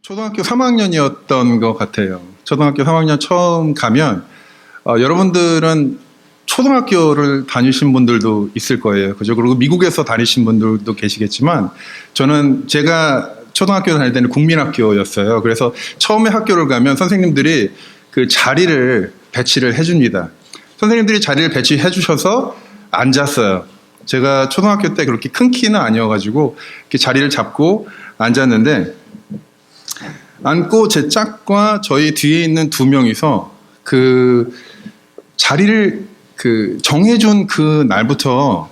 초등학교 3학년이었던 것 같아요. 초등학교 3학년 처음 가면 여러분들은 초등학교를 다니신 분들도 있을 거예요. 그죠? 그리고 미국에서 다니신 분들도 계시겠지만 제가 초등학교 다닐 때는 국민학교였어요. 그래서 처음에 학교를 가면 선생님들이 그 자리를 배치를 해줍니다. 선생님들이 자리를 배치해 주셔서 앉았어요. 제가 초등학교 때 그렇게 큰 키는 아니어가지고 이렇게 자리를 잡고 앉았는데 앉고 제 짝과 저희 뒤에 있는 두 명이서 그 자리를 정해준 그 날부터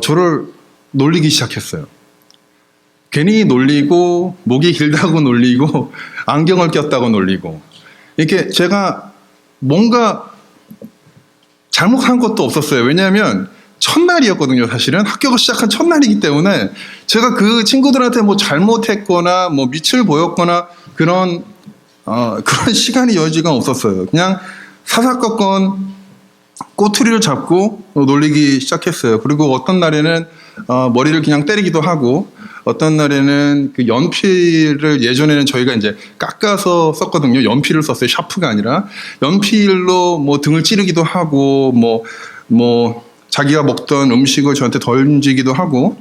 저를 놀리기 시작했어요. 괜히 놀리고 목이 길다고 놀리고 안경을 꼈다고 놀리고 이렇게 제가 뭔가 잘못한 것도 없었어요. 왜냐하면 첫날이었거든요. 사실은 학교가 시작한 첫날이기 때문에 제가 그 친구들한테 뭐 잘못했거나 뭐 밑을 보였거나 그런 시간이 여지가 없었어요. 그냥 사사건건 꼬투리를 잡고 놀리기 시작했어요. 그리고 어떤 날에는 머리를 그냥 때리기도 하고 어떤 날에는 그 연필을 예전에는 저희가 이제 깎아서 썼거든요. 연필을 썼어요. 샤프가 아니라 연필로 뭐 등을 찌르기도 하고 뭐 자기가 먹던 음식을 저한테 던지기도 하고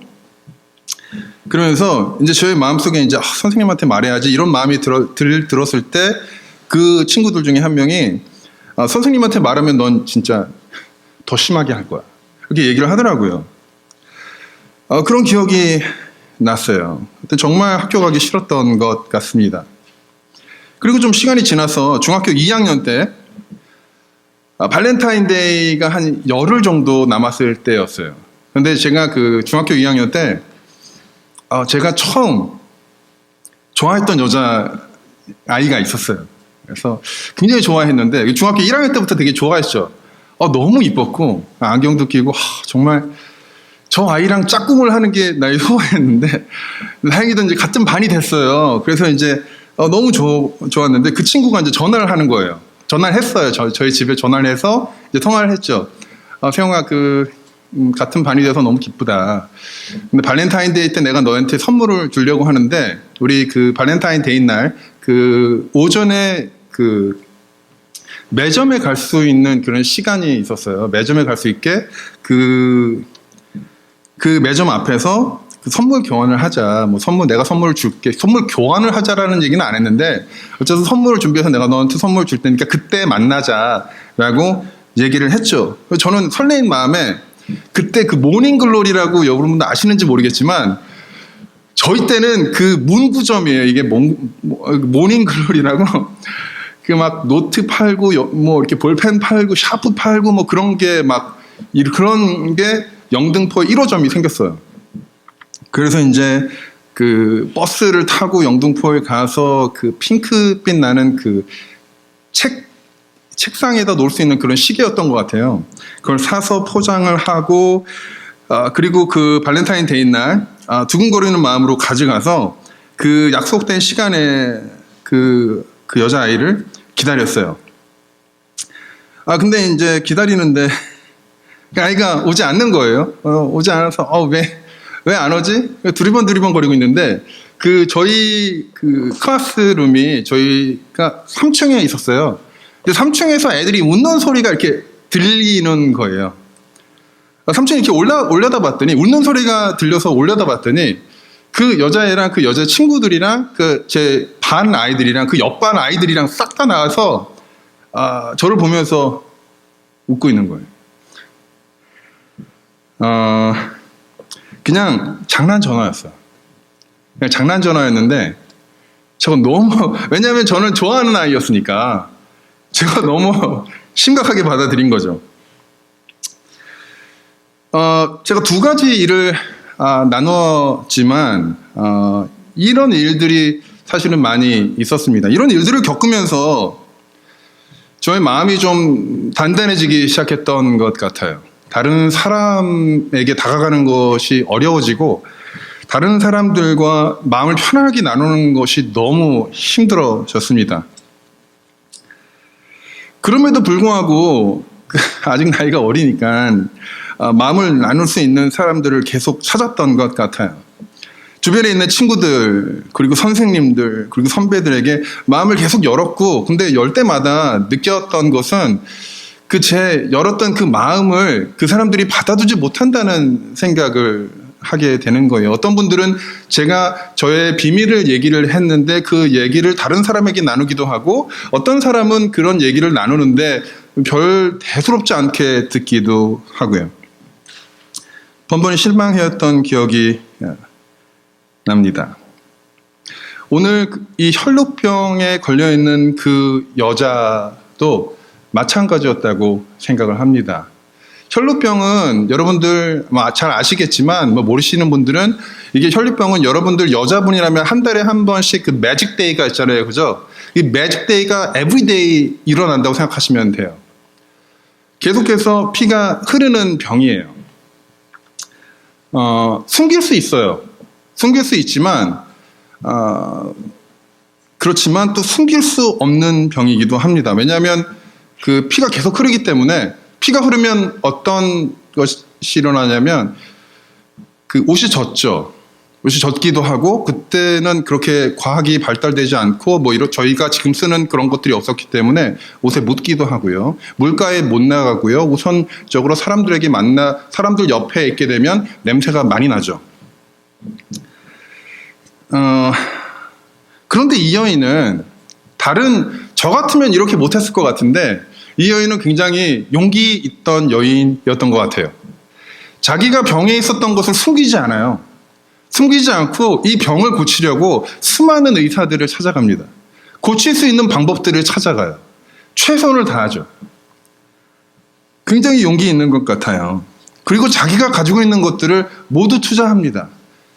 그러면서 이제 저의 마음속에 이제 선생님한테 말해야지 이런 마음이 들었을 때 그 친구들 중에 한 명이 선생님한테 말하면 넌 진짜 더 심하게 할 거야. 이렇게 얘기를 하더라고요. 그런 기억이 났어요. 그때 정말 학교 가기 싫었던 것 같습니다. 그리고 좀 시간이 지나서 중학교 2학년 때 발렌타인데이가 한 열흘 정도 남았을 때였어요. 근데 제가 그 중학교 2학년 때 제가 처음 좋아했던 여자 아이가 있었어요. 그래서 굉장히 좋아했는데 중학교 1학년 때부터 되게 좋아했죠. 너무 이뻤고 안경도 끼고 정말 저 아이랑 짝꿍을 하는 게 나의 소원이었는데 다행히도 이제 같은 반이 됐어요. 그래서 이제 너무 좋았는데 그 친구가 이제 전화를 하는 거예요. 전화를 했어요. 저희 집에 전화를 해서 이제 통화를 했죠. 세영아, 같은 반이 돼서 너무 기쁘다. 근데 발렌타인데이 때 내가 너한테 선물을 주려고 하는데, 우리 그 발렌타인데이 날, 오전에 매점에 갈 수 있는 그런 시간이 있었어요. 매점에 갈 수 있게, 그 매점 앞에서 선물 교환을 하자. 내가 선물을 줄게. 선물 교환을 하자라는 얘기는 안 했는데, 어쨌든 선물을 준비해서 내가 너한테 선물 줄 테니까 그때 만나자라고 얘기를 했죠. 저는 설레인 마음에 그때 그 모닝글로리라고 여러분들 아시는지 모르겠지만, 저희 때는 그 문구점이에요. 이게 모닝글로리라고. 막 노트 팔고, 이렇게 볼펜 팔고, 샤프 팔고, 그런 게 그런 게 영등포 1호점이 생겼어요. 그래서 이제 버스를 타고 영등포에 가서 핑크빛 나는 책상에다 놓을 수 있는 그런 시계였던 것 같아요. 그걸 사서 포장을 하고, 그리고 발렌타인데이 날, 두근거리는 마음으로 가져가서 약속된 시간에 그 여자아이를 기다렸어요. 근데 이제 기다리는데, 그 아이가 오지 않는 거예요. 오지 않아서, 왜 안 오지? 두리번 거리고 있는데, 저희 클래스룸이 저희가 3층에 있었어요. 근데 3층에서 애들이 웃는 소리가 이렇게 들리는 거예요. 3층에 이렇게 올려다 봤더니, 웃는 소리가 들려서 올려다 봤더니, 그 여자애랑 그 여자 친구들이랑 제 반 아이들이랑 옆반 아이들이랑 싹 다 나와서, 저를 보면서 웃고 있는 거예요. 그냥 장난 전화였어요. 그냥 장난 전화였는데, 왜냐면 저는 좋아하는 아이였으니까, 제가 너무 심각하게 받아들인 거죠. 제가 두 가지 일을 나눴지만, 이런 일들이 사실은 많이 있었습니다. 이런 일들을 겪으면서 저의 마음이 좀 단단해지기 시작했던 것 같아요. 다른 사람에게 다가가는 것이 어려워지고, 다른 사람들과 마음을 편하게 나누는 것이 너무 힘들어졌습니다. 그럼에도 불구하고 아직 나이가 어리니까 마음을 나눌 수 있는 사람들을 계속 찾았던 것 같아요. 주변에 있는 친구들, 그리고 선생님들, 그리고 선배들에게 마음을 계속 열었고, 근데 열 때마다 느꼈던 것은 그 제 열었던 그 마음을 그 사람들이 받아두지 못한다는 생각을 하게 되는 거예요. 어떤 분들은 제가 저의 비밀을 얘기를 했는데 그 얘기를 다른 사람에게 나누기도 하고, 어떤 사람은 그런 얘기를 나누는데 별 대수롭지 않게 듣기도 하고요. 번번이 실망했던 기억이 납니다. 오늘 이 혈루병에 걸려있는 그 여자도 마찬가지였다고 생각을 합니다. 혈루병은 여러분들 잘 아시겠지만 모르시는 분들은 이게 혈루병은 여러분들 여자분이라면 한 달에 한 번씩 그 매직 데이가 있잖아요. 그죠? 이 매직 데이가 에브리데이 일어난다고 생각하시면 돼요. 계속해서 피가 흐르는 병이에요. 숨길 수 있어요. 숨길 수 있지만 그렇지만 또 숨길 수 없는 병이기도 합니다. 왜냐하면 그 피가 계속 흐르기 때문에 피가 흐르면 어떤 것이 일어나냐면 그 옷이 젖죠. 옷이 젖기도 하고 그때는 그렇게 과학이 발달되지 않고 저희가 지금 쓰는 그런 것들이 없었기 때문에 옷에 묻기도 하고요. 물가에 못 나가고요. 우선적으로 사람들 옆에 있게 되면 냄새가 많이 나죠. 그런데 이 여인은 저 같으면 이렇게 못했을 것 같은데 이 여인은 굉장히 용기 있던 여인이었던 것 같아요. 자기가 병에 있었던 것을 숨기지 않아요. 숨기지 않고 이 병을 고치려고 수많은 의사들을 찾아갑니다. 고칠 수 있는 방법들을 찾아가요. 최선을 다하죠. 굉장히 용기 있는 것 같아요. 그리고 자기가 가지고 있는 것들을 모두 투자합니다.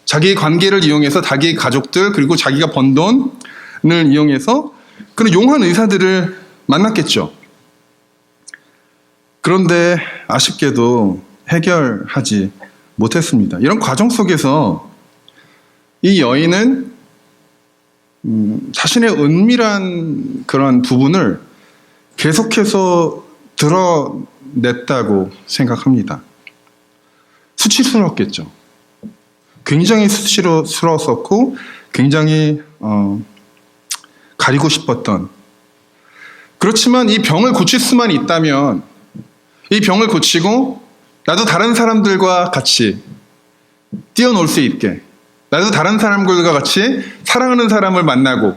자기의 관계를 이용해서 자기의 가족들 그리고 자기가 번 돈을 이용해서 그런 용한 의사들을 만났겠죠. 그런데 아쉽게도 해결하지 못했습니다. 이런 과정 속에서 이 여인은 자신의 은밀한 그런 부분을 계속해서 드러냈다고 생각합니다. 수치스러웠겠죠. 굉장히 수치스러웠었고 굉장히 가리고 싶었던. 그렇지만 이 병을 고칠 수만 있다면 이 병을 고치고 나도 다른 사람들과 같이 뛰어놀 수 있게, 나도 다른 사람들과 같이 사랑하는 사람을 만나고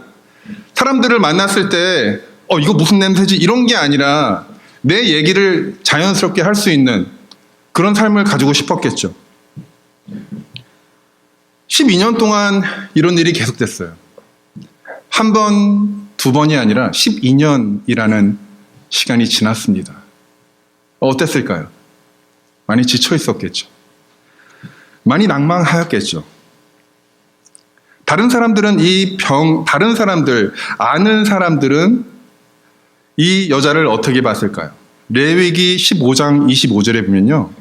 사람들을 만났을 때 이거 무슨 냄새지? 이런 게 아니라 내 얘기를 자연스럽게 할 수 있는 그런 삶을 가지고 싶었겠죠. 12년 동안 이런 일이 계속됐어요. 한 번, 두 번이 아니라 12년이라는 시간이 지났습니다. 어땠을까요? 많이 지쳐 있었겠죠. 많이 낭망하였겠죠. 다른 사람들은 아는 사람들은 이 여자를 어떻게 봤을까요? 레위기 15장 25절에 보면요.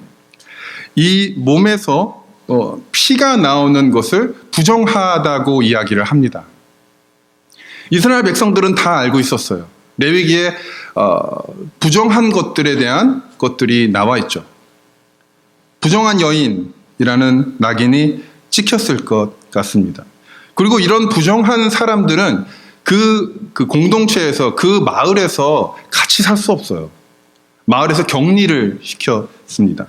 이 몸에서 피가 나오는 것을 부정하다고 이야기를 합니다. 이스라엘 백성들은 다 알고 있었어요. 레위기에 부정한 것들에 대한 것들이 나와 있죠. 부정한 여인이라는 낙인이 찍혔을 것 같습니다. 그리고 이런 부정한 사람들은 그 공동체에서 그 마을에서 같이 살 수 없어요. 마을에서 격리를 시켰습니다.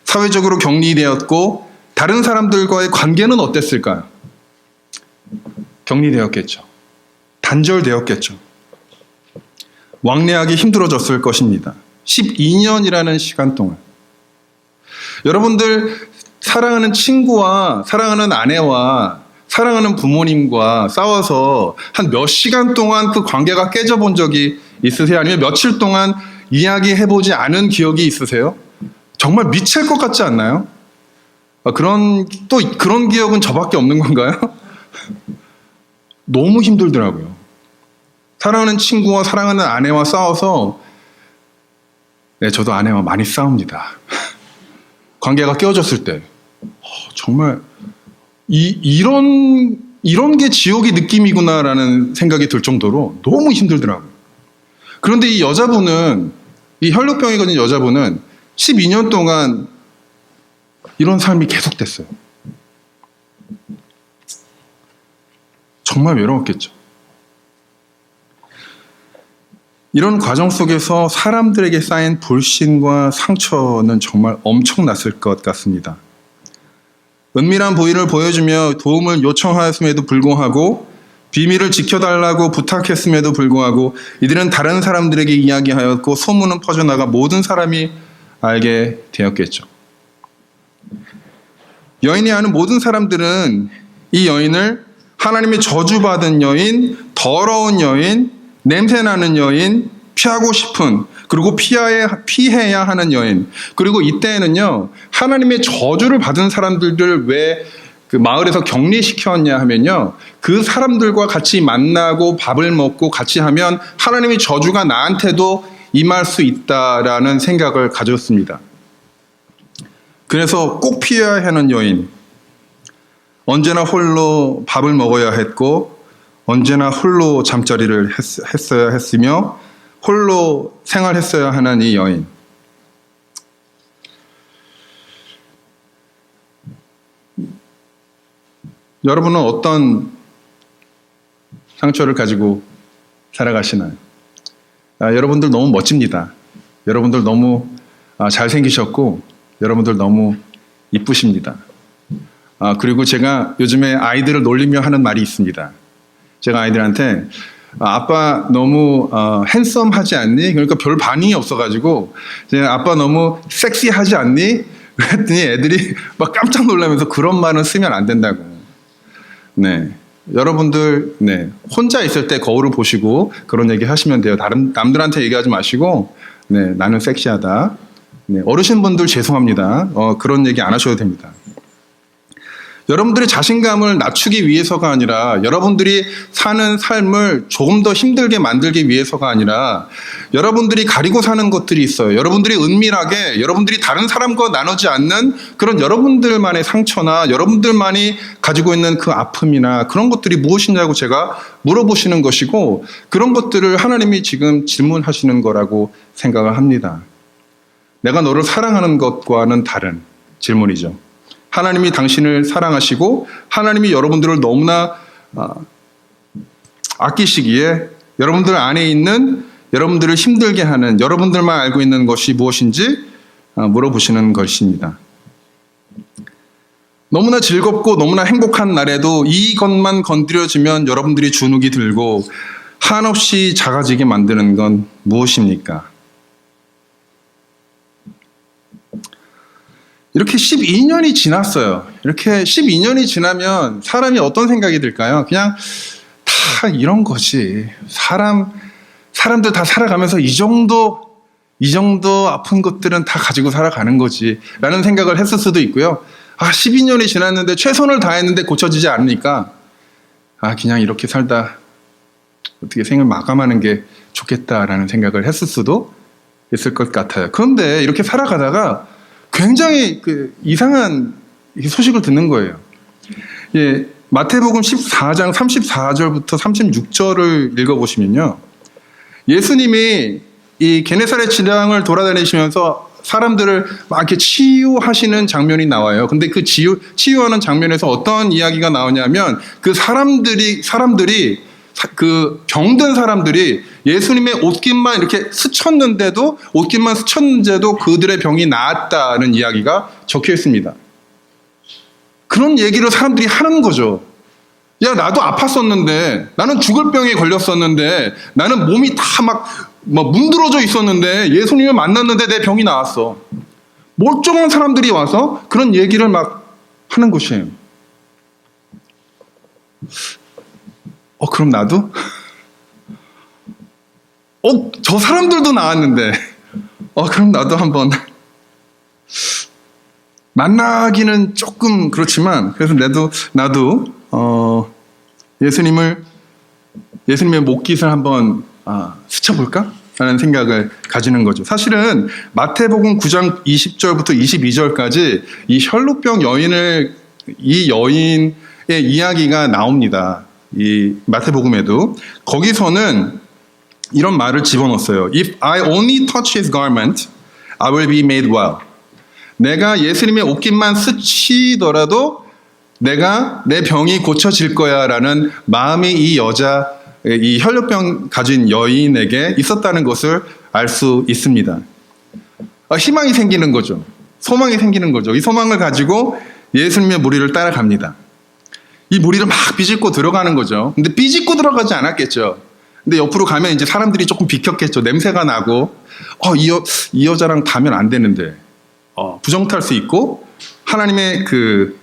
사회적으로 격리되었고 다른 사람들과의 관계는 어땠을까요? 격리되었겠죠. 단절되었겠죠. 왕래하기 힘들어졌을 것입니다. 12년이라는 시간 동안. 여러분들 사랑하는 친구와 사랑하는 아내와 사랑하는 부모님과 싸워서 한 몇 시간 동안 그 관계가 깨져본 적이 있으세요? 아니면 며칠 동안 이야기해보지 않은 기억이 있으세요? 정말 미칠 것 같지 않나요? 그런 기억은 저밖에 없는 건가요? 너무 힘들더라고요. 사랑하는 친구와 사랑하는 아내와 싸워서 저도 아내와 많이 싸웁니다. 관계가 깨어졌을 때 정말 이런 게 지옥의 느낌이구나라는 생각이 들 정도로 너무 힘들더라고요. 그런데 이 혈루병이 걸린 여자분은 12년 동안 이런 삶이 계속됐어요. 정말 외로웠겠죠. 이런 과정 속에서 사람들에게 쌓인 불신과 상처는 정말 엄청났을 것 같습니다. 은밀한 부위를 보여주며 도움을 요청하였음에도 불구하고 비밀을 지켜달라고 부탁했음에도 불구하고 이들은 다른 사람들에게 이야기하였고 소문은 퍼져나가 모든 사람이 알게 되었겠죠. 여인이 아는 모든 사람들은 이 여인을 하나님의 저주받은 여인, 더러운 여인, 냄새나는 여인, 피하고 싶은, 그리고 피해야 하는 여인. 그리고 이때에는요, 하나님의 저주를 받은 사람들을 왜 그 마을에서 격리시켰냐 하면요, 그 사람들과 같이 만나고 밥을 먹고 같이 하면 하나님의 저주가 나한테도 임할 수 있다라는 생각을 가졌습니다. 그래서 꼭 피해야 하는 여인, 언제나 홀로 밥을 먹어야 했고 언제나 홀로 잠자리를 했어야 했으며 홀로 생활했어야 하는 이 여인. 여러분은 어떤 상처를 가지고 살아가시나요? 여러분들 너무 멋집니다. 여러분들 너무 잘생기셨고 여러분들 너무 이쁘십니다. 그리고 제가 요즘에 아이들을 놀리며 하는 말이 있습니다. 제가 아이들한테 아빠 너무 핸섬하지 않니? 그러니까 별 반응이 없어가지고 아빠 너무 섹시하지 않니? 그랬더니 애들이 막 깜짝 놀라면서 그런 말은 쓰면 안 된다고. 네, 여러분들 혼자 있을 때 거울을 보시고 그런 얘기 하시면 돼요. 다른 남들한테 얘기하지 마시고 나는 섹시하다. 어르신분들 죄송합니다. 그런 얘기 안 하셔도 됩니다. 여러분들의 자신감을 낮추기 위해서가 아니라 여러분들이 사는 삶을 조금 더 힘들게 만들기 위해서가 아니라 여러분들이 가리고 사는 것들이 있어요. 여러분들이 은밀하게 여러분들이 다른 사람과 나누지 않는 그런 여러분들만의 상처나 여러분들만이 가지고 있는 그 아픔이나 그런 것들이 무엇이냐고 제가 물어보시는 것이고 그런 것들을 하나님이 지금 질문하시는 거라고 생각을 합니다. 내가 너를 사랑하는 것과는 다른 질문이죠. 하나님이 당신을 사랑하시고 하나님이 여러분들을 너무나 아끼시기에 여러분들 안에 있는 여러분들을 힘들게 하는 여러분들만 알고 있는 것이 무엇인지 물어보시는 것입니다. 너무나 즐겁고 너무나 행복한 날에도 이것만 건드려지면 여러분들이 주눅이 들고 한없이 작아지게 만드는 건 무엇입니까? 이렇게 12년이 지났어요. 이렇게 12년이 지나면 사람이 어떤 생각이 들까요? 그냥 다 이런 거지. 사람들 다 살아가면서 이 정도 아픈 것들은 다 가지고 살아가는 거지. 라는 생각을 했을 수도 있고요. 12년이 지났는데 최선을 다했는데 고쳐지지 않으니까 그냥 이렇게 살다 어떻게 생을 마감하는 게 좋겠다라는 생각을 했을 수도 있을 것 같아요. 그런데 이렇게 살아가다가 굉장히 이상한 소식을 듣는 거예요. 예, 마태복음 14장 34절부터 36절을 읽어보시면요. 예수님이 이 게네사렛 지방을 돌아다니시면서 사람들을 막 이렇게 치유하시는 장면이 나와요. 근데 그 치유하는 장면에서 어떤 이야기가 나오냐면 그 사람들이 그 병든 사람들이 예수님의 옷깃만 이렇게 스쳤는데도 그들의 병이 나았다는 이야기가 적혀 있습니다. 그런 얘기를 사람들이 하는 거죠. 야, 나도 아팠었는데, 나는 죽을 병에 걸렸었는데, 나는 몸이 다 막 문드러져 있었는데 예수님을 만났는데 내 병이 나았어. 멀쩡한 사람들이 와서 그런 얘기를 막 하는 것이에요. 그럼 나도? 저 사람들도 나왔는데, 그럼 나도 한번 만나기는 조금 그렇지만, 그래서 나도 예수님의 목깃을 한번 스쳐볼까? 라는 생각을 가지는 거죠. 사실은 마태복음 9장 20절부터 22절까지 이 혈루병 이 여인의 이야기가 나옵니다. 이 마태복음에도. 거기서는 이런 말을 집어넣었어요. If I only touch his garment, I will be made well. 내가 예수님의 옷깃만 스치더라도 내가 내 병이 고쳐질 거야라는 마음이 이 여자, 이 혈류병 가진 여인에게 있었다는 것을 알 수 있습니다. 희망이 생기는 거죠. 소망이 생기는 거죠. 이 소망을 가지고 예수님의 무리를 따라갑니다. 이 무리를 막 비집고 들어가는 거죠. 근데 비집고 들어가지 않았겠죠. 근데 옆으로 가면 이제 사람들이 조금 비켰겠죠. 냄새가 나고, 이 여자랑 가면 안 되는데, 부정탈 수 있고, 하나님의 그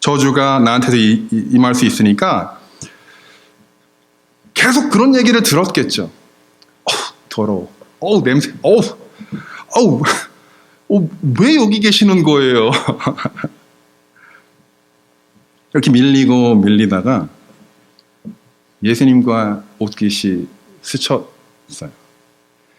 저주가 나한테도 임할 수 있으니까, 계속 그런 얘기를 들었겠죠. 더러워. 냄새. 왜 여기 계시는 거예요? 이렇게 밀리다가 예수님과 옷깃이 스쳤어요.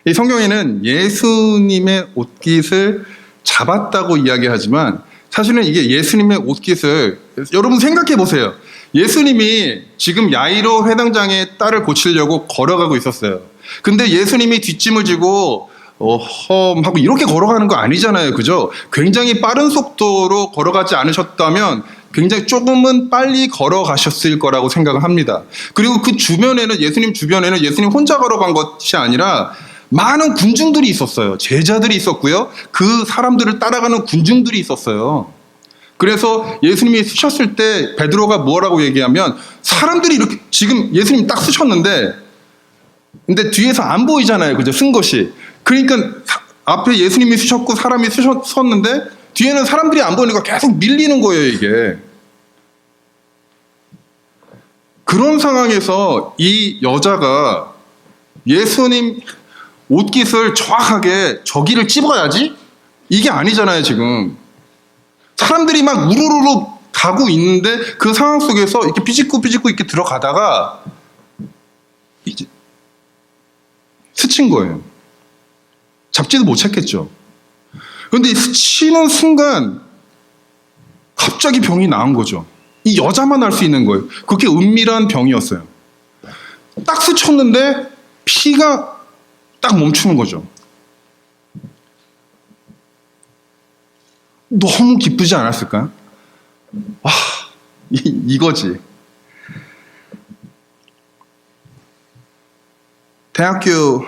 이 성경에는 예수님의 옷깃을 잡았다고 이야기하지만 사실은 이게 예수님의 옷깃을, 여러분 생각해 보세요. 예수님이 지금 야이로 회당장의 딸을 고치려고 걸어가고 있었어요. 근데 예수님이 뒷짐을 지고 하고 이렇게 걸어가는 거 아니잖아요. 그죠? 굉장히 빠른 속도로 걸어가지 않으셨다면 굉장히 조금은 빨리 걸어가셨을 거라고 생각을 합니다. 그리고 그 주변에는, 예수님 주변에는 예수님 혼자 걸어간 것이 아니라 많은 군중들이 있었어요. 제자들이 있었고요. 그 사람들을 따라가는 군중들이 있었어요. 그래서 예수님이 쓰셨을 때 베드로가 뭐라고 얘기하면, 사람들이 이렇게, 지금 예수님 딱 쓰셨는데 근데 뒤에서 안 보이잖아요. 그죠? 쓴 것이. 그러니까 앞에 예수님이 쓰셨고 사람이 섰는데 뒤에는 사람들이 안 보이니까 계속 밀리는 거예요, 이게. 그런 상황에서 이 여자가 예수님 옷깃을 정확하게 저기를 찝어야지? 이게 아니잖아요, 지금. 사람들이 막 우르르르 가고 있는데 그 상황 속에서 이렇게 삐짓고 이렇게 들어가다가 이제 스친 거예요. 잡지도 못 찾겠죠. 그런데 스치는 순간 갑자기 병이 나은 거죠. 이 여자만 알 수 있는 거예요. 그렇게 은밀한 병이었어요. 딱 스쳤는데 피가 딱 멈추는 거죠. 너무 기쁘지 않았을까요? 이거지. 대학교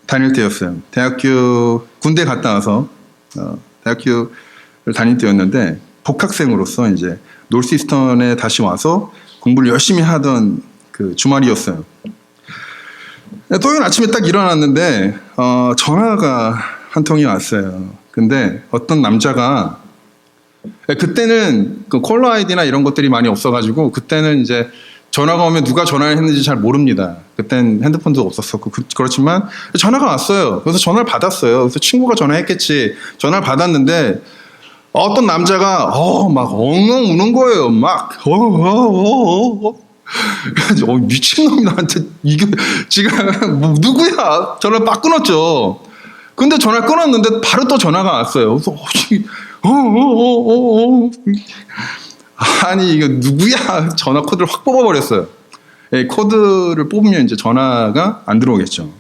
다닐 때였어요. 대학교 군대 갔다 와서 대학교를 다닐 때였는데 복학생으로서 이제 노스이스턴에 다시 와서 공부를 열심히 하던 그 주말이었어요. 토요일 아침에 딱 일어났는데 전화가 한 통이 왔어요. 근데 어떤 남자가, 그때는 그 콜러 아이디나 이런 것들이 많이 없어가지고 그때는 이제 전화가 오면 누가 전화를 했는지 잘 모릅니다. 그땐 핸드폰도 없었었고 그렇지만 전화가 왔어요. 그래서 전화를 받았어요. 그래서 친구가 전화했겠지. 전화를 받았는데 어떤 남자가 막 엉엉 우는 거예요. 막 미친놈이 나한테 이게 지금 누구야? 전화를 막 끊었죠. 근데 전화를 끊었는데 바로 또 전화가 왔어요. 그래서 아니 이거 누구야? 전화 코드를 확 뽑아버렸어요. 코드를 뽑으면 이제 전화가 안 들어오겠죠.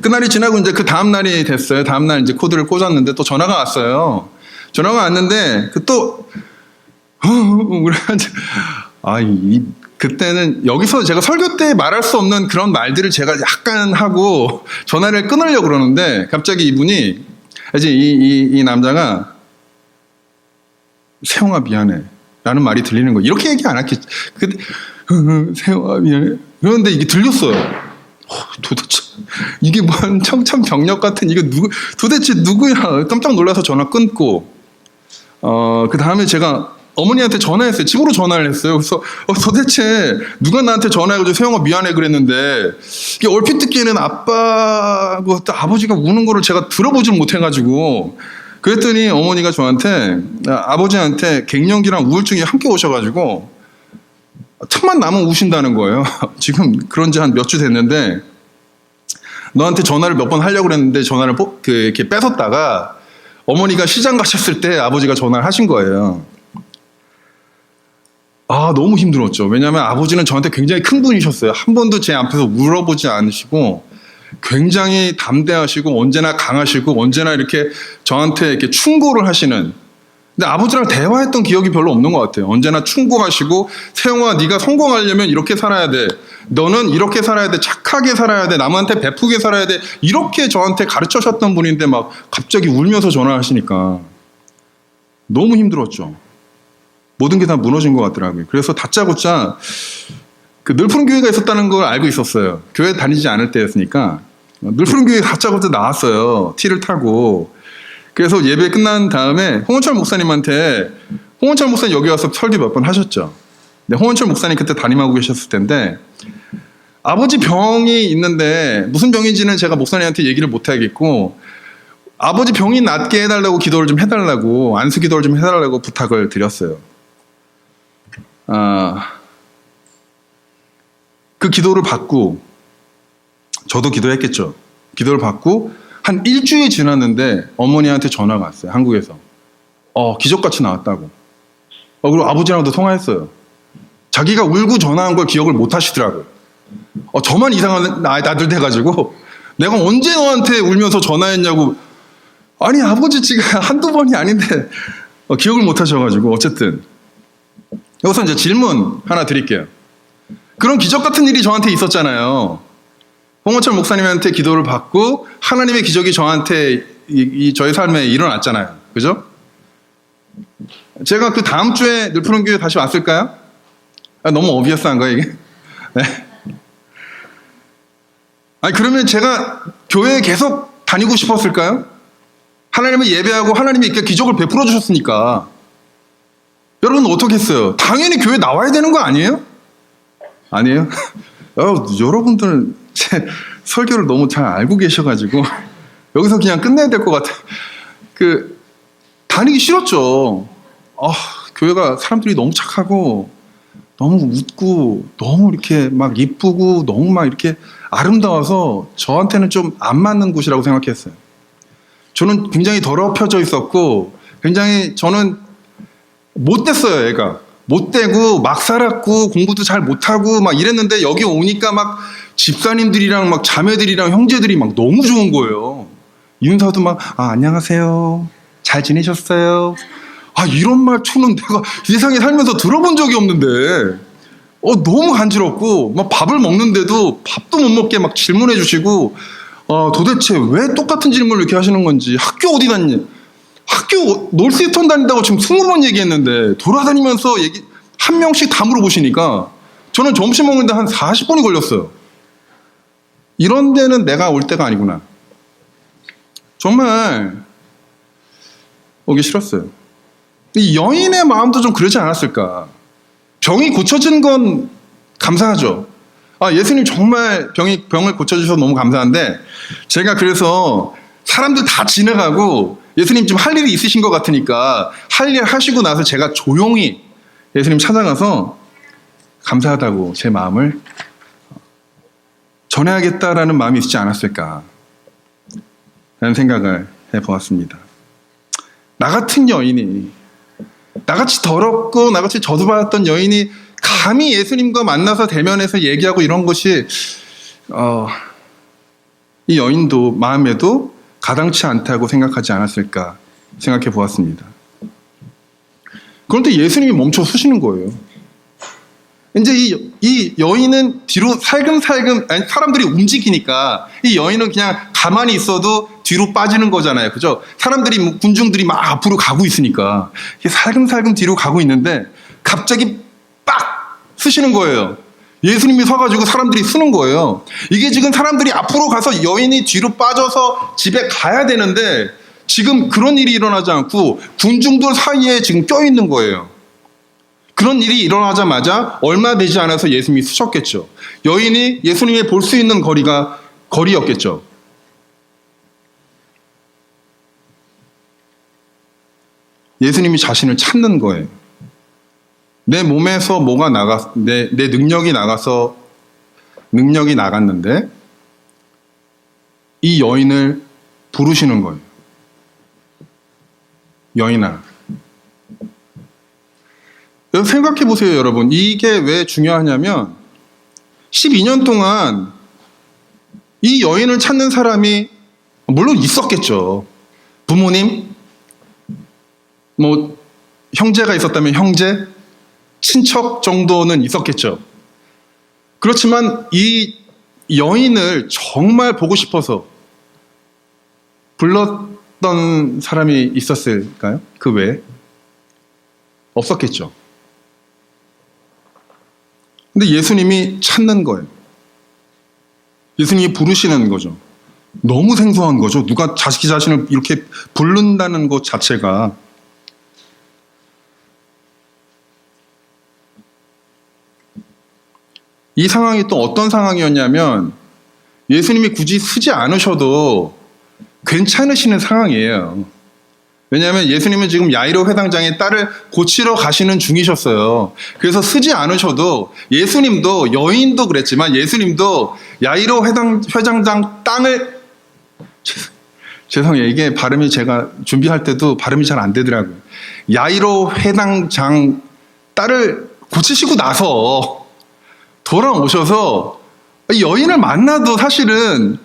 그날이 지나고 이제 그 다음 날이 됐어요. 다음 날 이제 코드를 꽂았는데 또 전화가 왔어요. 전화가 왔는데 그때는 여기서 제가 설교 때 말할 수 없는 그런 말들을 제가 약간 하고 전화를 끊으려고 그러는데 갑자기 이분이 이제 이 남자가 세영아 미안해 라는 말이 들리는 거예요. 이렇게 얘기 안 했겠지. 근데 세영아 미안해. 그런데 이게 들렸어요. 도대체 이게 뭔 청천벽력 같은, 이거 도대체 누구야? 깜짝 놀라서 전화 끊고 그 다음에 제가 어머니한테 전화했어요. 집으로 전화를 했어요. 그래서 도대체 누가 나한테 전화해가지고 세영아 미안해 그랬는데, 이게 얼핏 듣기에는 아빠하고 아버지가 우는 거를 제가 들어보질 못해가지고, 그랬더니 어머니가 저한테, 아버지한테 갱년기랑 우울증이 함께 오셔가지고 틈만 나면 우신다는 거예요. 지금 그런 지 한 몇 주 됐는데 너한테 전화를 몇 번 하려고 그랬는데 전화를 이렇게 뺏었다가 어머니가 시장 가셨을 때 아버지가 전화를 하신 거예요. 너무 힘들었죠. 왜냐하면 아버지는 저한테 굉장히 큰 분이셨어요. 한 번도 제 앞에서 울어보지 않으시고 굉장히 담대하시고 언제나 강하시고 언제나 이렇게 저한테 이렇게 충고를 하시는 근데 아버지랑 대화했던 기억이 별로 없는 것 같아요. 언제나 충고하시고, 세영아, 네가 성공하려면 이렇게 살아야 돼. 너는 이렇게 살아야 돼. 착하게 살아야 돼. 남한테 베푸게 살아야 돼. 이렇게 저한테 가르쳐 주셨던 분인데 막 갑자기 울면서 전화하시니까 너무 힘들었죠. 모든 게 다 무너진 것 같더라고요. 그래서 다짜고짜 그 늘푸른 교회가 있었다는 걸 알고 있었어요. 교회 다니지 않을 때였으니까 늘푸른 교회 다짜고짜 나왔어요. 티를 타고. 그래서 예배 끝난 다음에 홍원철 목사님한테, 홍원철 목사님 여기 와서 설교 몇 번 하셨죠. 근데 홍원철 목사님 그때 담임하고 계셨을 텐데, 아버지 병이 있는데 무슨 병인지는 제가 목사님한테 얘기를 못 하겠고, 아버지 병이 낫게 해달라고 기도를 좀 해달라고, 안수 기도를 좀 해달라고 부탁을 드렸어요. 그 기도를 받고, 저도 기도했겠죠. 기도를 받고 한 일주일 지났는데 어머니한테 전화가 왔어요. 한국에서. 기적같이 나왔다고. 그리고 아버지랑도 통화했어요. 자기가 울고 전화한 걸 기억을 못 하시더라고요. 저만 이상한 아들 돼가지고 내가 언제 너한테 울면서 전화했냐고. 아니, 아버지 지금 한두 번이 아닌데 기억을 못 하셔가지고. 어쨌든 여기서 이제 질문 하나 드릴게요. 그런 기적 같은 일이 저한테 있었잖아요. 홍원철 목사님한테 기도를 받고 하나님의 기적이 저한테 저의 삶에 일어났잖아요. 그죠? 제가 그 다음 주에 늘푸른 교회 다시 왔을까요? 너무 어비어스한 거예요, 이게? 네. 아니, 그러면 제가 교회에 계속 다니고 싶었을까요? 하나님을 예배하고 하나님이 이렇게 기적을 베풀어 주셨으니까. 여러분 어떻게 했어요? 당연히 교회 나와야 되는 거 아니에요? 아니에요? 여러분들은 제 설교를 너무 잘 알고 계셔가지고 여기서 그냥 끝내야 될 것 같아요. 다니기 싫었죠. 교회가 사람들이 너무 착하고 너무 웃고 너무 이렇게 막 이쁘고 너무 막 이렇게 아름다워서 저한테는 좀 안 맞는 곳이라고 생각했어요. 저는 굉장히 더럽혀져 있었고 굉장히 저는 못됐어요, 애가. 못되고 막 살았고 공부도 잘 못하고 막 이랬는데 여기 오니까 막 집사님들이랑 막 자매들이랑 형제들이 막 너무 좋은 거예요. 인사도 막 안녕하세요. 잘 지내셨어요? 이런 말투는 내가 세상에 살면서 들어본 적이 없는데 너무 간지럽고 막 밥을 먹는데도 밥도 못 먹게 막 질문해 주시고 도대체 왜 똑같은 질문을 이렇게 하시는 건지 학교 어디 다니냐 학교 놀스히턴 다닌다고 지금 20번 얘기했는데 돌아다니면서 한 명씩 다 물어보시니까 저는 점심 먹는데 한 40분이 걸렸어요. 이런 데는 내가 올 때가 아니구나. 정말 오기 싫었어요. 이 여인의 마음도 좀 그러지 않았을까. 병이 고쳐진 건 감사하죠. 예수님 정말 병을 고쳐주셔서 너무 감사한데 제가 그래서 사람들 다 지나가고 예수님 좀 할 일이 있으신 것 같으니까 할 일 하시고 나서 제가 조용히 예수님 찾아가서 감사하다고 제 마음을 전해야겠다라는 마음이 있지 않았을까 라는 생각을 해보았습니다. 나 같은 여인이, 나같이 더럽고 나같이 저주받았던 여인이 감히 예수님과 만나서 대면해서 얘기하고 이런 것이 이 여인도 마음에도 가당치 않다고 생각하지 않았을까 생각해 보았습니다. 그런데 예수님이 멈춰 서시는 거예요. 이제 이 여인은 뒤로 살금살금, 사람들이 움직이니까 이 여인은 그냥 가만히 있어도 뒤로 빠지는 거잖아요. 그죠? 사람들이, 군중들이 막 앞으로 가고 있으니까 살금살금 뒤로 가고 있는데 갑자기 빡! 쓰시는 거예요. 예수님이 서가지고 사람들이 쓰는 거예요. 이게 지금 사람들이 앞으로 가서 여인이 뒤로 빠져서 집에 가야 되는데 지금 그런 일이 일어나지 않고 군중들 사이에 지금 껴있는 거예요. 그런 일이 일어나자마자 얼마 되지 않아서 예수님이 쓰셨겠죠. 여인이 예수님이 볼 수 있는 거리였겠죠. 예수님이 자신을 찾는 거예요. 내 몸에서 뭐가 내 능력이 나갔는데 이 여인을 부르시는 거예요. 여인아. 생각해 보세요, 여러분. 이게 왜 중요하냐면 12년 동안 이 여인을 찾는 사람이 물론 있었겠죠. 부모님, 형제가 있었다면 형제, 친척 정도는 있었겠죠. 그렇지만 이 여인을 정말 보고 싶어서 불렀던 사람이 있었을까요? 그 외에? 없었겠죠. 근데 예수님이 찾는 거예요. 예수님이 부르시는 거죠. 너무 생소한 거죠. 누가 자기 자신을 이렇게 부른다는 것 자체가. 이 상황이 또 어떤 상황이었냐면 예수님이 굳이 쓰지 않으셔도 괜찮으시는 상황이에요. 왜냐하면 예수님은 지금 야이로 회당장의 딸을 고치러 가시는 중이셨어요. 그래서 쓰지 않으셔도 예수님도, 여인도 그랬지만 예수님도 야이로 회당장 땅을, 죄송해요. 이게 발음이 제가 준비할 때도 발음이 잘 안 되더라고요. 야이로 회당장 딸을 고치시고 나서 돌아오셔서 여인을 만나도 사실은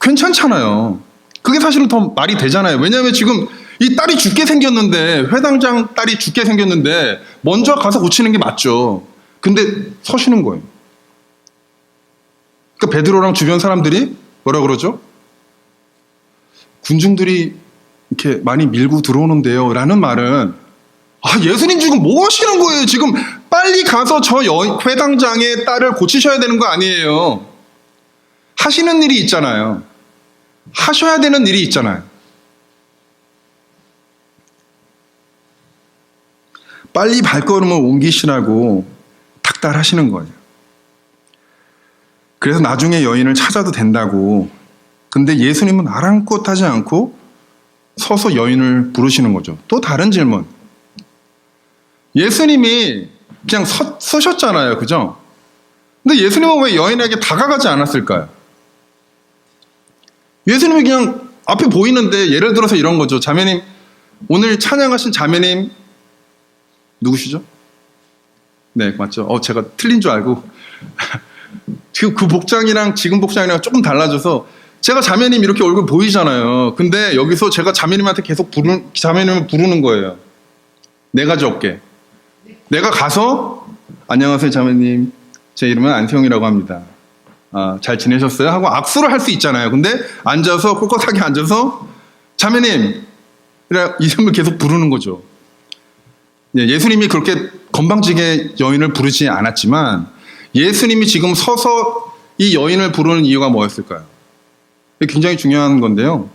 괜찮잖아요. 그게 사실은 더 말이 되잖아요. 왜냐하면 지금 이 딸이 죽게 생겼는데, 회당장 딸이 죽게 생겼는데 먼저 가서 고치는 게 맞죠. 근데 서시는 거예요. 그러니까 베드로랑 주변 사람들이 뭐라 그러죠? 군중들이 이렇게 많이 밀고 들어오는데요 라는 말은, 예수님 지금 뭐 하시는 거예요? 지금 빨리 가서 저 회당장의 딸을 고치셔야 되는 거 아니에요. 하시는 일이 있잖아요. 하셔야 되는 일이 있잖아요. 빨리 발걸음을 옮기시라고 닥달하시는 거예요. 그래서 나중에 여인을 찾아도 된다고. 근데 예수님은 아랑곳하지 않고 서서 여인을 부르시는 거죠. 또 다른 질문. 예수님이 그냥 서셨잖아요. 그죠? 근데 예수님은 왜 여인에게 다가가지 않았을까요? 예수님이 그냥 앞에 보이는데, 예를 들어서 이런 거죠. 자매님, 오늘 찬양하신 자매님 누구시죠? 네, 맞죠. 제가 틀린 줄 알고 지금 그 복장이랑 지금 복장이랑 조금 달라져서, 제가 자매님 이렇게 얼굴 보이잖아요. 근데 여기서 제가 자매님한테 계속 자매님을 부르는 거예요. 네 가지 어깨. 내가 가서 안녕하세요 자매님, 제 이름은 안세용이라고 합니다. 잘 지내셨어요? 하고 악수를 할 수 있잖아요. 근데 앉아서 꼿꼿하게 앉아서 자매님 이름을 계속 부르는 거죠. 예수님이 그렇게 건방지게 여인을 부르지 않았지만 예수님이 지금 서서 이 여인을 부르는 이유가 뭐였을까요? 굉장히 중요한 건데요.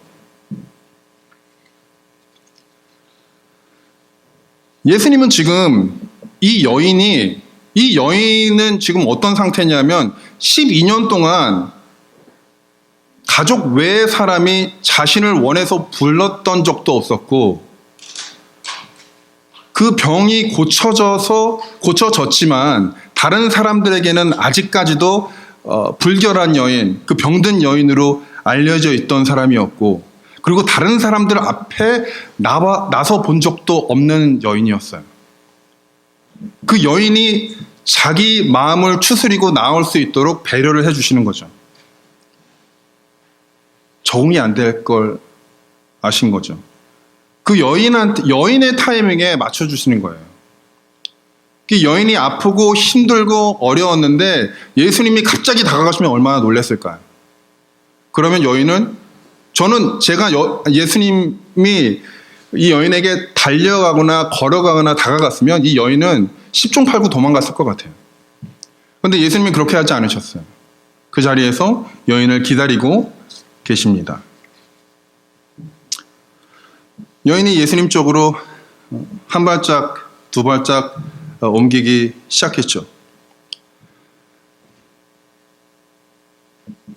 예수님은 지금 이 여인은 지금 어떤 상태냐면 12년 동안 가족 외의 사람이 자신을 원해서 불렀던 적도 없었고, 그 병이 고쳐졌지만 다른 사람들에게는 아직까지도 불결한 여인, 그 병든 여인으로 알려져 있던 사람이었고, 그리고 다른 사람들 앞에 나서 본 적도 없는 여인이었어요. 그 여인이 자기 마음을 추스리고 나올 수 있도록 배려를 해주시는 거죠. 적응이 안 될 걸 아신 거죠. 그 여인의 타이밍에 맞춰주시는 거예요. 그 여인이 아프고 힘들고 어려웠는데 예수님이 갑자기 다가가시면 얼마나 놀랐을까요? 그러면 여인은, 제가 예수님이 이 여인에게 달려가거나 걸어가거나 다가갔으면 이 여인은 10중 8구 도망갔을 것 같아요. 그런데 예수님이 그렇게 하지 않으셨어요. 그 자리에서 여인을 기다리고 계십니다. 여인이 예수님 쪽으로 한 발짝, 두 발짝 옮기기 시작했죠.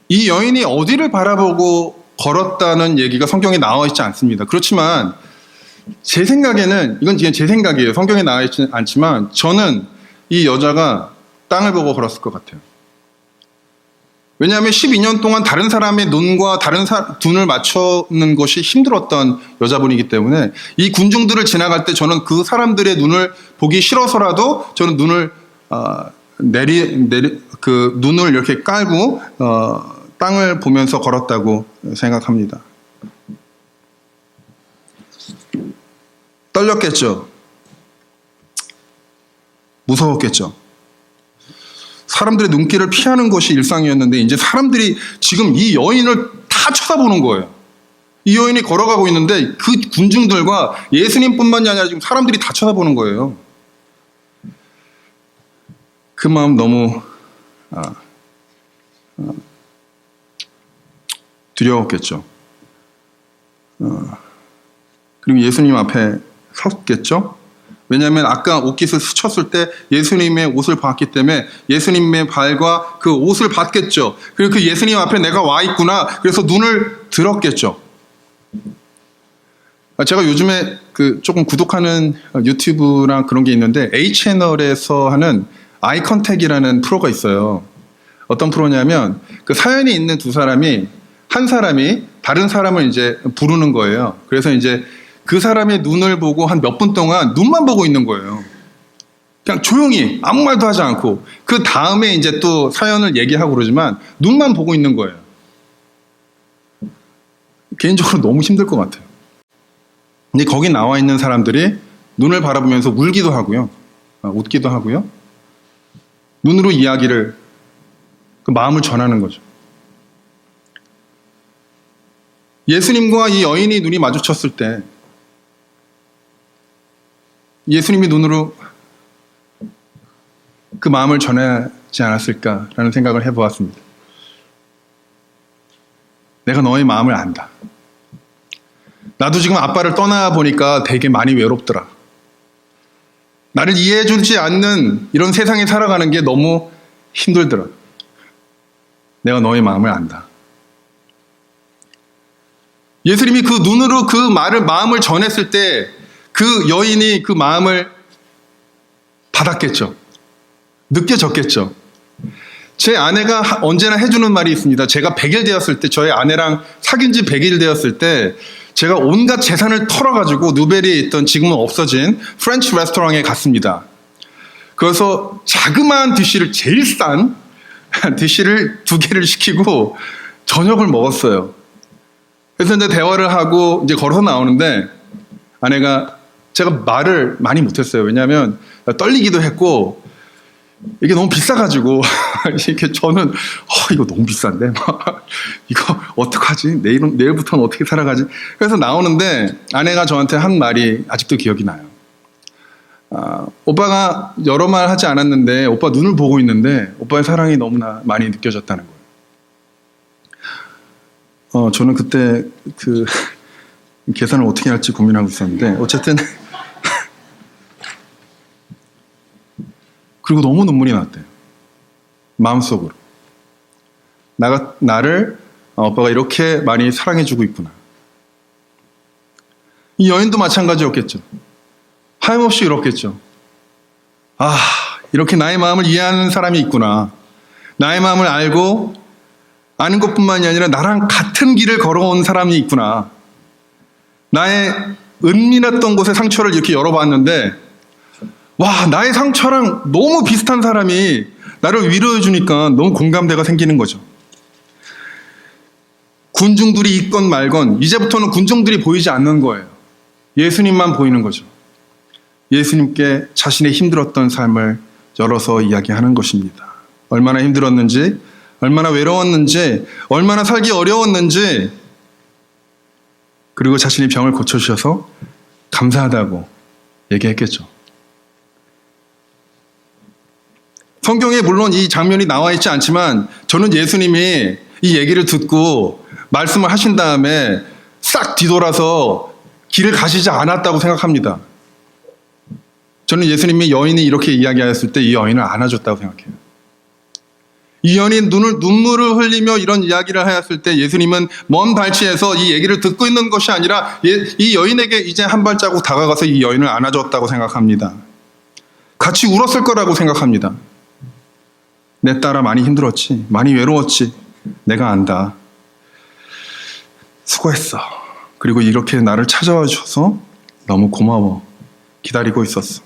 이 여인이 어디를 바라보고 걸었다는 얘기가 성경에 나와 있지 않습니다. 그렇지만 제 생각에는, 이건 제 생각이에요. 성경에 나와 있지 않지만 저는 이 여자가 땅을 보고 걸었을 것 같아요. 왜냐하면 12년 동안 다른 사람의 눈과 다른 눈을 맞추는 것이 힘들었던 여자분이기 때문에 이 군중들을 지나갈 때 저는 그 사람들의 눈을 보기 싫어서라도 저는 눈을 눈을 이렇게 깔고 땅을 보면서 걸었다고 생각합니다. 떨렸겠죠. 무서웠겠죠. 사람들의 눈길을 피하는 것이 일상이었는데 이제 사람들이 지금 이 여인을 다 쳐다보는 거예요. 이 여인이 걸어가고 있는데 그 군중들과 예수님뿐만이 아니라 지금 사람들이 다 쳐다보는 거예요. 그 마음 너무 두려웠겠죠. 그리고 예수님 앞에 섰겠죠. 왜냐하면 아까 옷깃을 스쳤을 때 예수님의 옷을 봤기 때문에 예수님의 발과 그 옷을 봤겠죠. 그리고 그 예수님 앞에 내가 와 있구나. 그래서 눈을 들었겠죠. 제가 요즘에 그 조금 구독하는 유튜브랑 그런 게 있는데 A채널에서 하는 아이 컨택이라는 프로가 있어요. 어떤 프로냐면 그 사연이 있는 두 사람이 한 사람이 다른 사람을 이제 부르는 거예요. 그래서 이제 그 사람의 눈을 보고 한 몇 분 동안 눈만 보고 있는 거예요. 그냥 조용히 아무 말도 하지 않고 그 다음에 이제 또 사연을 얘기하고 그러지만 눈만 보고 있는 거예요. 개인적으로 너무 힘들 것 같아요. 근데 거기 나와 있는 사람들이 눈을 바라보면서 울기도 하고요. 웃기도 하고요. 눈으로 이야기를 그 마음을 전하는 거죠. 예수님과 이 여인이 눈이 마주쳤을 때 예수님이 눈으로 그 마음을 전하지 않았을까라는 생각을 해보았습니다. 내가 너의 마음을 안다. 나도 지금 아빠를 떠나보니까 되게 많이 외롭더라. 나를 이해해주지 않는 이런 세상에 살아가는 게 너무 힘들더라. 내가 너의 마음을 안다. 예수님이 그 눈으로 그 마음을 전했을 때 그 여인이 그 마음을 받았겠죠. 느껴졌겠죠. 제 아내가 언제나 해주는 말이 있습니다. 제가 100일 되었을 때, 저희 아내랑 사귄 지 100일 되었을 때 제가 온갖 재산을 털어가지고 누베리에 있던 지금은 없어진 프렌치 레스토랑에 갔습니다. 그래서 자그마한 디쉬를, 제일 싼 디쉬를 2개를 시키고 저녁을 먹었어요. 그래서 이제 대화를 하고 이제 걸어서 나오는데 아내가, 제가 말을 많이 못했어요. 왜냐하면 떨리기도 했고 이게 너무 비싸가지고 이렇게 저는 이거 너무 비싼데 이거 어떡하지? 내일부터는 어떻게 살아가지? 그래서 나오는데 아내가 저한테 한 말이 아직도 기억이 나요. 오빠가 여러 말 하지 않았는데 오빠 눈을 보고 있는데 오빠의 사랑이 너무나 많이 느껴졌다는 거예요. 저는 그때 그 계산을 어떻게 할지 고민하고 있었는데 어쨌든 그리고 너무 눈물이 났대요. 마음속으로. 나를 오빠가 이렇게 많이 사랑해주고 있구나. 이 여인도 마찬가지였겠죠. 하염없이 울었겠죠. 이렇게 나의 마음을 이해하는 사람이 있구나. 나의 마음을 알고 아는 것뿐만이 아니라 나랑 같은 길을 걸어온 사람이 있구나. 나의 은밀했던 곳에 상처를 이렇게 열어봤는데 나의 상처랑 너무 비슷한 사람이 나를 위로해 주니까 너무 공감대가 생기는 거죠. 군중들이 있건 말건 이제부터는 군중들이 보이지 않는 거예요. 예수님만 보이는 거죠. 예수님께 자신의 힘들었던 삶을 열어서 이야기하는 것입니다. 얼마나 힘들었는지, 얼마나 외로웠는지, 얼마나 살기 어려웠는지, 그리고 자신이 병을 고쳐주셔서 감사하다고 얘기했겠죠. 성경에 물론 이 장면이 나와 있지 않지만 저는 예수님이 이 얘기를 듣고 말씀을 하신 다음에 싹 뒤돌아서 길을 가시지 않았다고 생각합니다. 저는 예수님이 여인이 이렇게 이야기하였을 때 이 여인을 안아줬다고 생각해요. 이 여인이 눈물을 흘리며 이런 이야기를 하였을 때 예수님은 먼 발치에서 이 얘기를 듣고 있는 것이 아니라 이 여인에게 이제 한 발자국 다가가서 이 여인을 안아줬다고 생각합니다. 같이 울었을 거라고 생각합니다. 내 딸아 많이 힘들었지, 많이 외로웠지, 내가 안다. 수고했어. 그리고 이렇게 나를 찾아와 줘서 너무 고마워. 기다리고 있었어.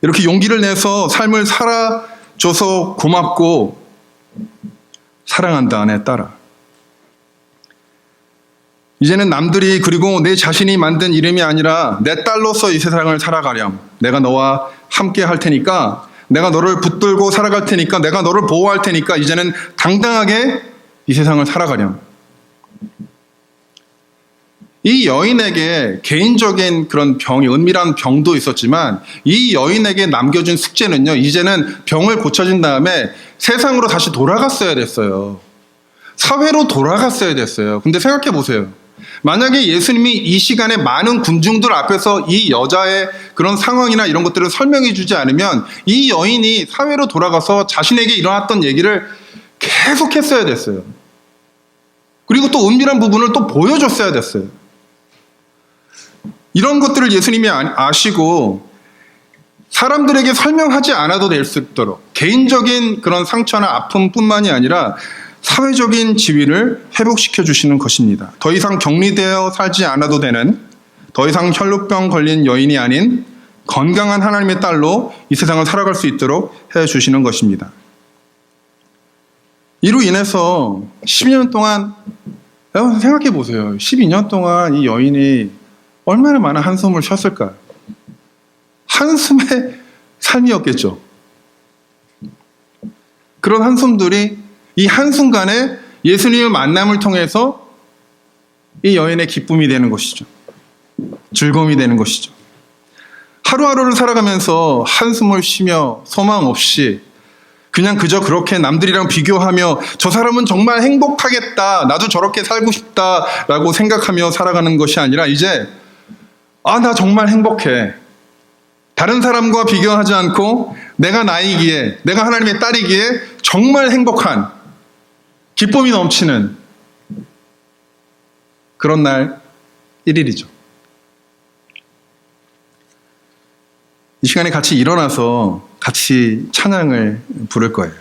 이렇게 용기를 내서 삶을 살아줘서 고맙고 사랑한다, 내 딸아. 이제는 남들이 그리고 내 자신이 만든 이름이 아니라 내 딸로서 이 세상을 살아가렴. 내가 너와 함께 할 테니까, 내가 너를 붙들고 살아갈 테니까, 내가 너를 보호할 테니까 이제는 당당하게 이 세상을 살아가렴. 이 여인에게 개인적인 그런 병이, 은밀한 병도 있었지만 이 여인에게 남겨준 숙제는요, 이제는 병을 고쳐진 다음에 세상으로 다시 돌아갔어야 됐어요. 사회로 돌아갔어야 됐어요. 근데 생각해 보세요. 만약에 예수님이 이 시간에 많은 군중들 앞에서 이 여자의 그런 상황이나 이런 것들을 설명해 주지 않으면 이 여인이 사회로 돌아가서 자신에게 일어났던 얘기를 계속 했어야 됐어요. 그리고 또 은밀한 부분을 또 보여줬어야 됐어요. 이런 것들을 예수님이 아시고 사람들에게 설명하지 않아도 될 수 있도록 개인적인 그런 상처나 아픔뿐만이 아니라 사회적인 지위를 회복시켜 주시는 것입니다. 더 이상 격리되어 살지 않아도 되는, 더 이상 혈루병 걸린 여인이 아닌 건강한 하나님의 딸로 이 세상을 살아갈 수 있도록 해 주시는 것입니다. 이로 인해서 12년 동안, 여러분 생각해 보세요. 12년 동안 이 여인이 얼마나 많은 한숨을 쉬었을까요? 한숨의 삶이었겠죠. 그런 한숨들이 이 한순간에 예수님의 만남을 통해서 이 여인의 기쁨이 되는 것이죠. 즐거움이 되는 것이죠. 하루하루를 살아가면서 한숨을 쉬며 소망 없이 그냥 그저 그렇게 남들이랑 비교하며 저 사람은 정말 행복하겠다, 나도 저렇게 살고 싶다라고 생각하며 살아가는 것이 아니라 이제 나 정말 행복해. 다른 사람과 비교하지 않고 내가 나이기에, 내가 하나님의 딸이기에 정말 행복한, 기쁨이 넘치는 그런 날 1일이죠. 이 시간에 같이 일어나서 같이 찬양을 부를 거예요.